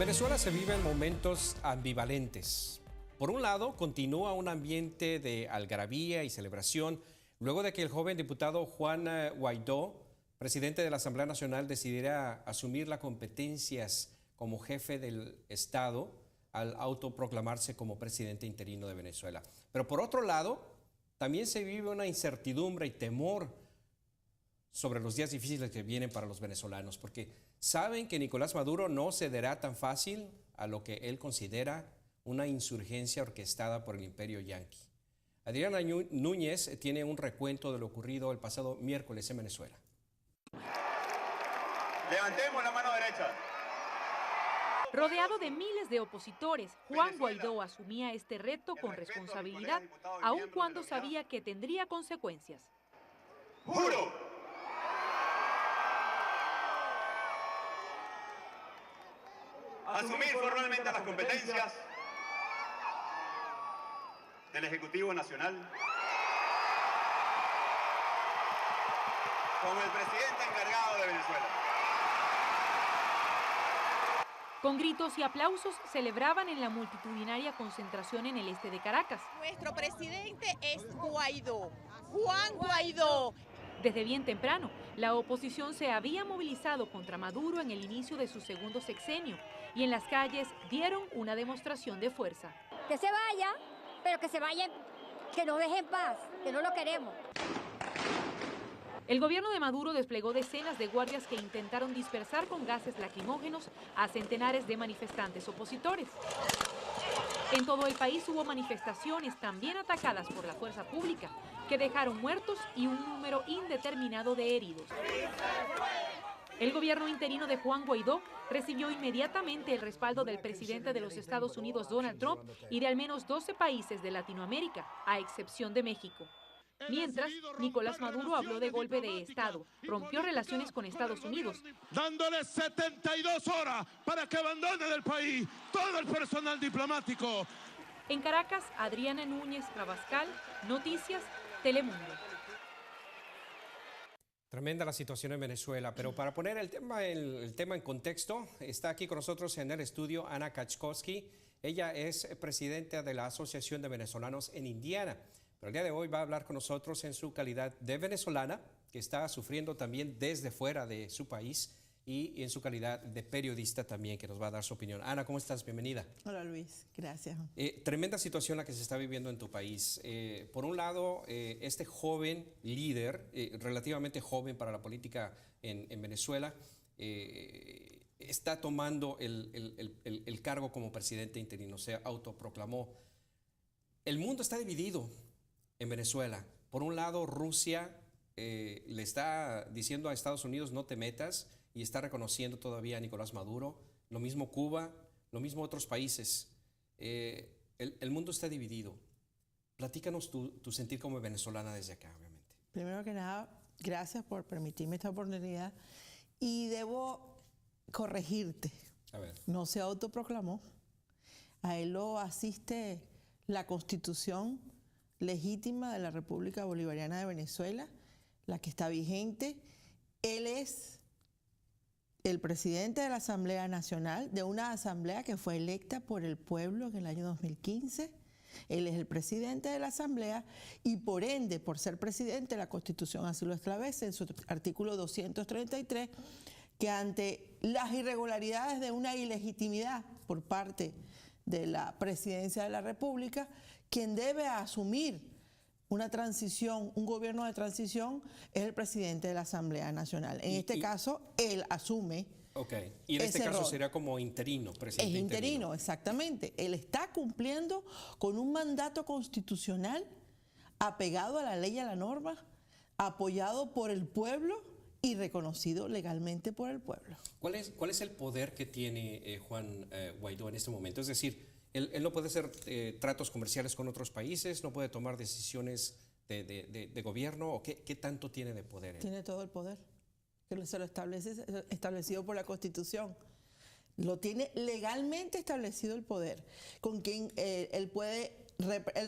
Venezuela se viven momentos ambivalentes. Por un lado, continúa un ambiente de algarabía y celebración luego de que el joven diputado Juan Guaidó, presidente de la Asamblea Nacional, decidiera asumir las competencias como jefe del Estado al autoproclamarse como presidente interino de Venezuela. Pero por otro lado, también se vive una incertidumbre y temor sobre los días difíciles que vienen para los venezolanos, porque saben que Nicolás Maduro no cederá tan fácil a lo que él considera una insurgencia orquestada por el imperio yanqui. Adriana Núñez tiene un recuento de lo ocurrido el pasado miércoles en Venezuela. Levantemos la mano derecha. Rodeado de miles de opositores, Juan Guaidó asumía este reto con responsabilidad, aun cuando sabía que tendría consecuencias. ¡Juro! Asumir formalmente las competencias del Ejecutivo Nacional como el presidente encargado de Venezuela. Con gritos y aplausos celebraban en la multitudinaria concentración en el este de Caracas. Nuestro presidente es Guaidó, Juan Guaidó. Desde bien temprano, la oposición se había movilizado contra Maduro en el inicio de su segundo sexenio y en las calles dieron una demostración de fuerza. Que se vaya, pero que se vaya, que nos deje en paz, que no lo queremos. El gobierno de Maduro desplegó decenas de guardias que intentaron dispersar con gases lacrimógenos a centenares de manifestantes opositores. En todo el país hubo manifestaciones también atacadas por la fuerza pública, que dejaron muertos y un número indeterminado de heridos. El gobierno interino de Juan Guaidó recibió inmediatamente el respaldo del presidente de los Estados Unidos, Donald Trump, y de al menos 12 países de Latinoamérica, a excepción de México. Mientras, Nicolás Maduro habló de golpe de Estado, rompió relaciones con Estados Unidos, dándole 72 horas para que abandone el país todo el personal diplomático. En Caracas, Adriana Núñez Rabascal, Noticias, Telemundo. Tremenda la situación en Venezuela, pero para poner el tema en contexto, está aquí con nosotros en el estudio Ana Kachkovsky. Ella es presidenta de la Asociación de Venezolanos en Indiana. Pero el día de hoy va a hablar con nosotros en su calidad de venezolana, que está sufriendo también desde fuera de su país, y en su calidad de periodista también, que nos va a dar su opinión. Ana, ¿cómo estás? Bienvenida. Hola Luis, gracias. Tremenda situación la que se está viviendo en tu país. Por un lado, este joven líder, relativamente joven para la política en Venezuela, está tomando el cargo como presidente interino, se autoproclamó. El mundo está dividido en Venezuela. Por un lado, Rusia le está diciendo a Estados Unidos no te metas y está reconociendo todavía a Nicolás Maduro. Lo mismo Cuba, lo mismo otros países. El mundo está dividido. Platícanos tu sentir como venezolana desde acá, obviamente. Primero que nada, gracias por permitirme esta oportunidad y debo corregirte. A ver. No se autoproclamó. A él lo asiste la Constitución legítima de la República Bolivariana de Venezuela, la que está vigente. Él es el presidente de la Asamblea Nacional, de una asamblea que fue electa por el pueblo en el año 2015. Él es el presidente de la Asamblea y por ende, por ser presidente, la Constitución así lo establece en su artículo 233, que ante las irregularidades de una ilegitimidad por parte de la presidencia de la República, quien debe asumir una transición, un gobierno de transición, es el presidente de la Asamblea Nacional. En este caso, él asume. Ok, y en este caso sería como interino, presidente. Es interino, exactamente. Él está cumpliendo con un mandato constitucional apegado a la ley y a la norma, apoyado por el pueblo y reconocido legalmente por el pueblo. ¿Cuál es el poder que tiene Juan Guaidó en este momento? Es decir, él no puede hacer tratos comerciales con otros países, no puede tomar decisiones de gobierno, ¿o qué tanto tiene de poder él? Tiene todo el poder, que se lo establece, establecido por la Constitución. Lo tiene legalmente establecido el poder, con quien él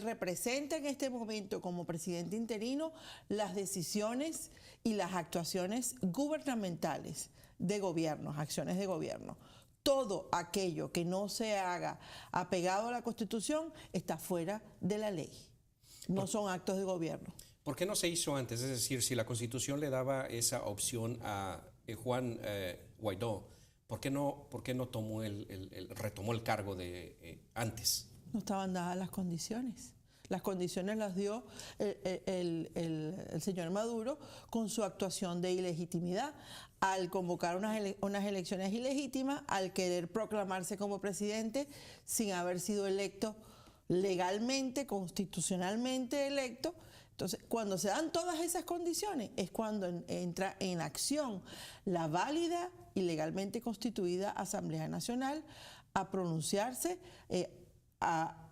representa en este momento como presidente interino las decisiones y las actuaciones gubernamentales de gobiernos, acciones de gobierno. todo aquello que no se haga apegado a la Constitución está fuera de la ley. No son actos de gobierno. ¿Por qué no se hizo antes? Es decir, si la Constitución le daba esa opción a Juan Guaidó, ¿por qué no tomó retomó el cargo de antes? No estaban dadas las condiciones. Las condiciones las dio el señor Maduro con su actuación de ilegitimidad, al convocar unas elecciones ilegítimas, al querer proclamarse como presidente sin haber sido electo legalmente, constitucionalmente electo. Entonces, cuando se dan todas esas condiciones es cuando entra en acción la válida y legalmente constituida Asamblea Nacional a pronunciarse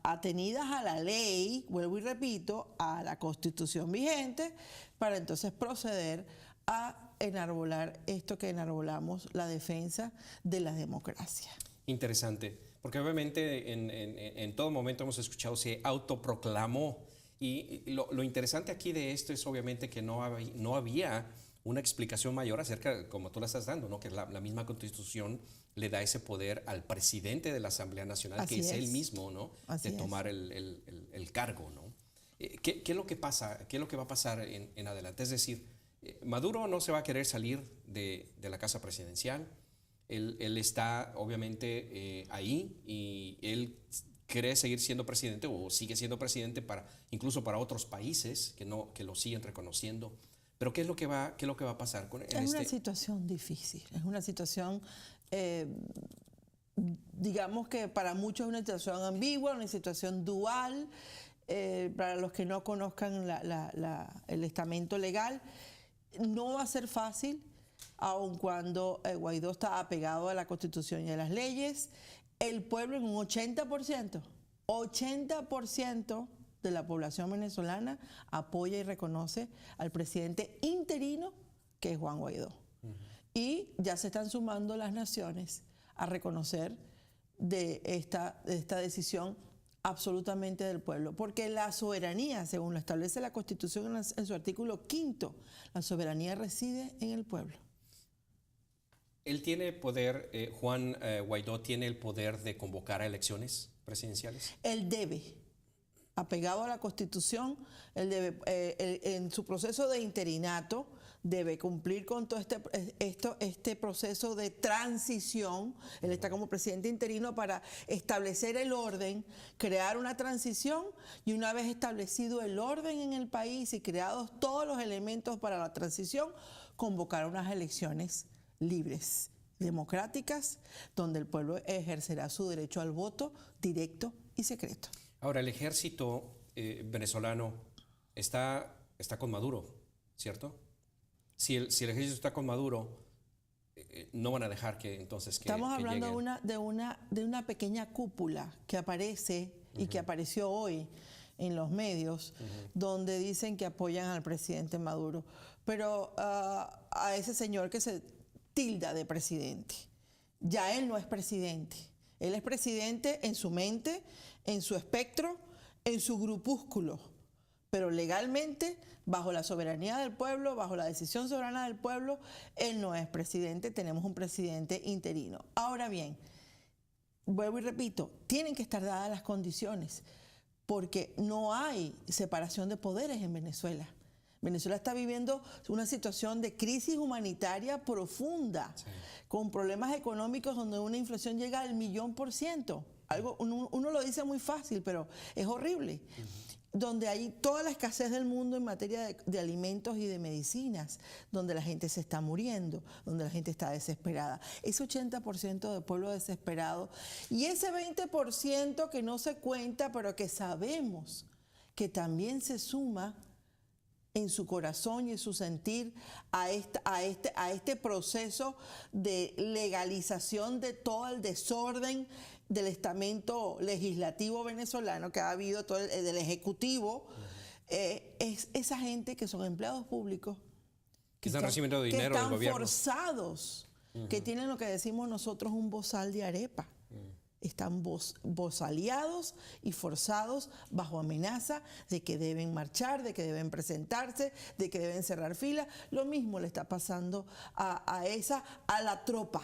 atenidas a la ley, vuelvo y repito, a la Constitución vigente, para entonces proceder a enarbolar esto que enarbolamos, la defensa de la democracia. Interesante, porque obviamente en todo momento hemos escuchado se autoproclamó, y lo interesante aquí de esto es obviamente que no había una explicación mayor acerca, como tú la estás dando, ¿no? Que la misma Constitución le da ese poder al presidente de la Asamblea Nacional, que es él mismo, ¿no? De tomar el cargo, ¿no? ¿Qué es lo que pasa? ¿Qué es lo que va a pasar en adelante? Es decir, Maduro no se va a querer salir de la casa presidencial. Él está obviamente ahí y él quiere seguir siendo presidente o sigue siendo presidente incluso para otros países que lo siguen reconociendo. Pero ¿qué es lo que va a pasar con él? Es una situación difícil, es una situación, digamos que para muchos es una situación ambigua, una situación dual. Para los que no conozcan el estamento legal, no va a ser fácil, aun cuando Guaidó está apegado a la Constitución y a las leyes. El pueblo en un 80% de la población venezolana apoya y reconoce al presidente interino, que es Juan Guaidó. Y ya se están sumando las naciones a reconocer de esta decisión absolutamente del pueblo, porque la soberanía, según lo establece la Constitución en su artículo 5, la soberanía reside en el pueblo. ¿Él tiene poder, Juan Guaidó tiene el poder de convocar a elecciones presidenciales? Él debe, apegado a la Constitución, él debe, en su proceso de interinato, debe cumplir con todo este proceso de transición. Él está como presidente interino para establecer el orden, crear una transición, y una vez establecido el orden en el país y creados todos los elementos para la transición, convocar unas elecciones libres, democráticas, donde el pueblo ejercerá su derecho al voto directo y secreto. Ahora, el ejército venezolano está con Maduro, ¿cierto? Si el ejército está con Maduro, no van a dejar que entonces que Estamos hablando lleguen. de una pequeña cúpula que aparece y que apareció hoy en los medios, donde dicen que apoyan al presidente Maduro. Pero a ese señor que se tilda de presidente, ya él no es presidente. Él es presidente en su mente, en su espectro, en su grupúsculo, pero legalmente, bajo la soberanía del pueblo, bajo la decisión soberana del pueblo, él no es presidente, tenemos un presidente interino. Ahora bien, vuelvo y repito, tienen que estar dadas las condiciones, porque no hay separación de poderes en Venezuela. Venezuela está viviendo una situación de crisis humanitaria profunda, con problemas económicos donde una inflación llega al 1.000.000%. Uno lo dice muy fácil, pero es horrible. Donde hay toda la escasez del mundo en materia de alimentos y de medicinas, donde la gente se está muriendo, donde la gente está desesperada. Ese 80% del pueblo desesperado y ese 20% que no se cuenta, pero que sabemos que también se suma en su corazón y en su sentir a este proceso de legalización de todo el desorden del estamento legislativo venezolano que ha habido, todo del Ejecutivo, es esa gente que son empleados públicos, que están recibiendo dinero del gobierno, que están forzados, que tienen lo que decimos nosotros un bozal de arepa. Están bozaleados y forzados bajo amenaza de que deben marchar, de que deben presentarse, de que deben cerrar filas. Lo mismo le está pasando a la tropa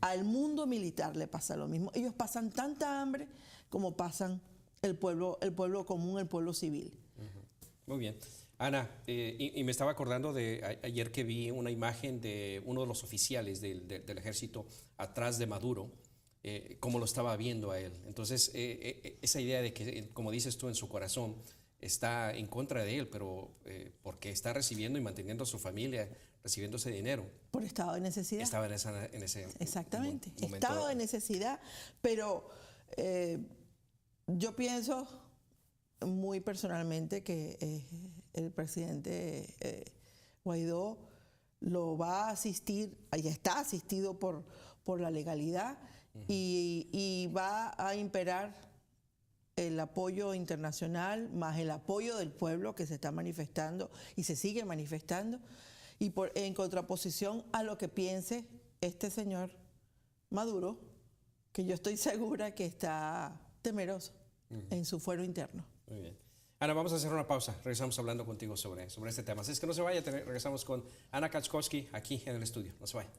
Al mundo militar le pasa lo mismo. Ellos pasan tanta hambre como pasan el pueblo común, el pueblo civil. Muy bien. Ana, y me estaba acordando de ayer que vi una imagen de uno de los oficiales del ejército atrás de Maduro, cómo lo estaba viendo a él. Entonces, esa idea de que, como dices tú, en su corazón está en contra de él, pero porque está recibiendo y manteniendo a su familia, recibiendo ese dinero. Por estado de necesidad. Estaba en ese Exactamente, momento. estado de necesidad, pero yo pienso muy personalmente que el presidente Guaidó lo va a asistir, ya está asistido por la legalidad y va a imperar el apoyo internacional más el apoyo del pueblo que se está manifestando y se sigue manifestando, y en contraposición a lo que piense este señor Maduro, que yo estoy segura que está temeroso en su fuero interno. Muy bien. Ana, vamos a hacer una pausa. Regresamos hablando contigo sobre este tema. Así es que no se vaya, regresamos con Ana Kaczkowski aquí en el estudio. No se vaya.